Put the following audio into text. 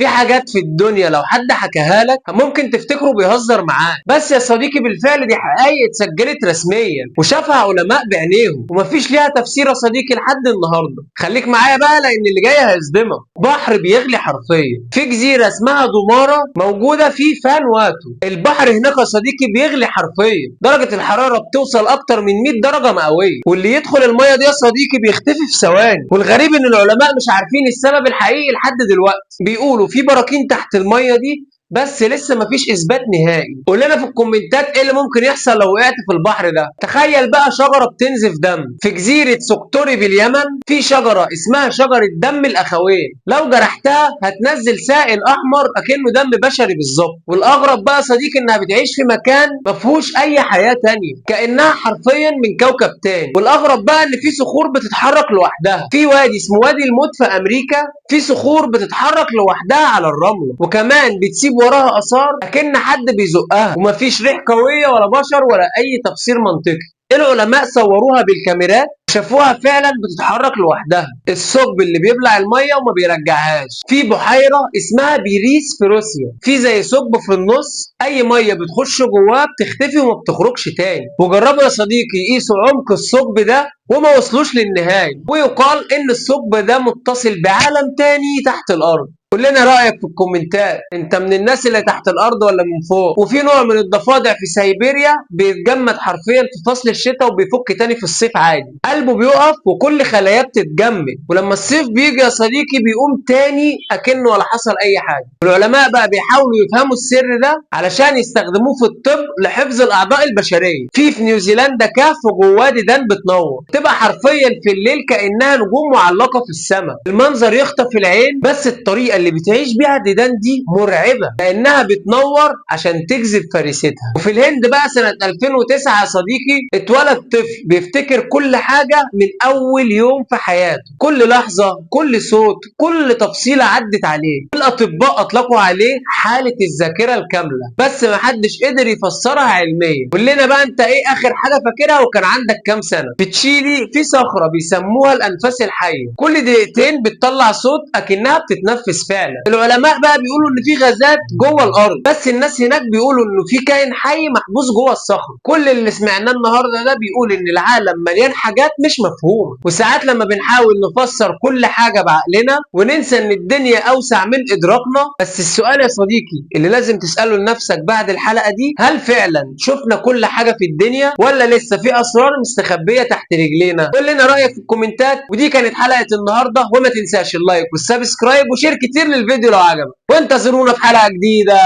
في حاجات في الدنيا لو حد حكاها لك ممكن تفتكره بيهزر معاك، بس يا صديقي بالفعل دي حقائق اتسجلت رسميا وشافها علماء بعينيهم ومفيش ليها تفسير يا صديقي لحد النهارده. خليك معايا بقى لان اللي جاي هيصدمك. بحر بيغلي حرفيا في جزيره اسمها دوماره موجوده في فانواتو. البحر هناك يا صديقي بيغلي حرفيا، درجه الحراره بتوصل اكتر من 100 درجه مئويه، واللي يدخل الميه دي يا صديقي بيختفي في ثواني. والغريب ان العلماء مش عارفين السبب الحقيقي لحد دلوقتي، بيقولوا في براكين تحت الميه دي بس لسه مفيش اثبات نهائي. قول لنا في الكومنتات ايه اللي ممكن يحصل لو وقعت في البحر ده. تخيل بقى شجره بتنزف دم في جزيره سقطري باليمن، في شجره اسمها شجره دم الاخوين، لو جرحتها هتنزل سائل احمر اكنه دم بشري بالظبط. والاغرب بقى صديقي انها بتعيش في مكان مفهوش اي حياه تانية، كانها حرفيا من كوكب تاني. والاغرب بقى ان في صخور بتتحرك لوحدها في وادي اسمه وادي الموت في امريكا، في صخور بتتحرك لوحدها على الرمله، وكمان بتسيب وراها اثار اكن حد بيزقها، ومفيش ريح قويه ولا بشر ولا اي تفسير منطقي. العلماء صوروها بالكاميرات شافوها فعلا بتتحرك لوحدها، الثقب اللي بيبلع الميه وما بيرجعهاش. في بحيره اسمها بيريس في روسيا، في زي ثقب في النص اي ميه بتخش جواه بتختفي وما بتخرجش تاني. وجربوا يا صديقي يقيسوا عمق الثقب ده وما وصلوش للنهايه، ويقال ان الثقب ده متصل بعالم تاني تحت الارض. قول لنا رأيك في الكومنتات، انت من الناس اللي تحت الارض ولا من فوق؟ وفي نوع من الضفادع في سيبيريا بيتجمد حرفيا في فصل الشتاء وبيفك تاني في الصيف عادي، قلبه بيقف وكل خلاياه بتتجمد، ولما الصيف بيجي يا صديقي بيقوم تاني اكنه ولا حصل اي حاجه. العلماء بقى بيحاولوا يفهموا السر ده علشان يستخدموه في الطب لحفظ الاعضاء البشريه. في نيوزيلندا كهف جواه ديدان بتنور، تبقى حرفيا في الليل كانها نجوم معلقه في السماء. المنظر يخطف العين، بس الطريقه اللي بتعيش بيها الديدان دي مرعبه لانها بتنور عشان تجذب فريستها. وفي الهند بقى سنه 2009 يا صديقي اتولد طفل بيفتكر كل حاجه من اول يوم في حياته، كل لحظه، كل صوت، كل تفصيله عدت عليه. الاطباء اطلقوا عليه حاله الذاكره الكامله، بس ما حدش قدر يفسرها علميا. قول لنا بقى انت ايه اخر حاجه فاكرها وكان عندك كام سنه؟ في تشيلي في صخره بيسموها الانفاس الحيه، كل دقيقتين بتطلع صوت اكنها بتتنفس فعلا. العلماء بقى بيقولوا ان في غازات جوه الارض، بس الناس هناك بيقولوا انه في كائن حي محبوس جوه الصخر. كل اللي سمعناه النهارده ده بيقول ان العالم مليان حاجات مش مفهومه، وساعات لما بنحاول نفسر كل حاجه بعقلنا وننسى ان الدنيا اوسع من ادراكنا. بس السؤال يا صديقي اللي لازم تساله لنفسك بعد الحلقه دي، هل فعلا شفنا كل حاجه في الدنيا ولا لسه في اسرار مستخبيه تحت رجلينا؟ قول لنا رايك في الكومنتات. ودي كانت حلقه النهارده، وما تنساش اللايك والسبسكرايب وشير كتير للفيديو لو عجبك، وانتظرونا في حلقه جديده.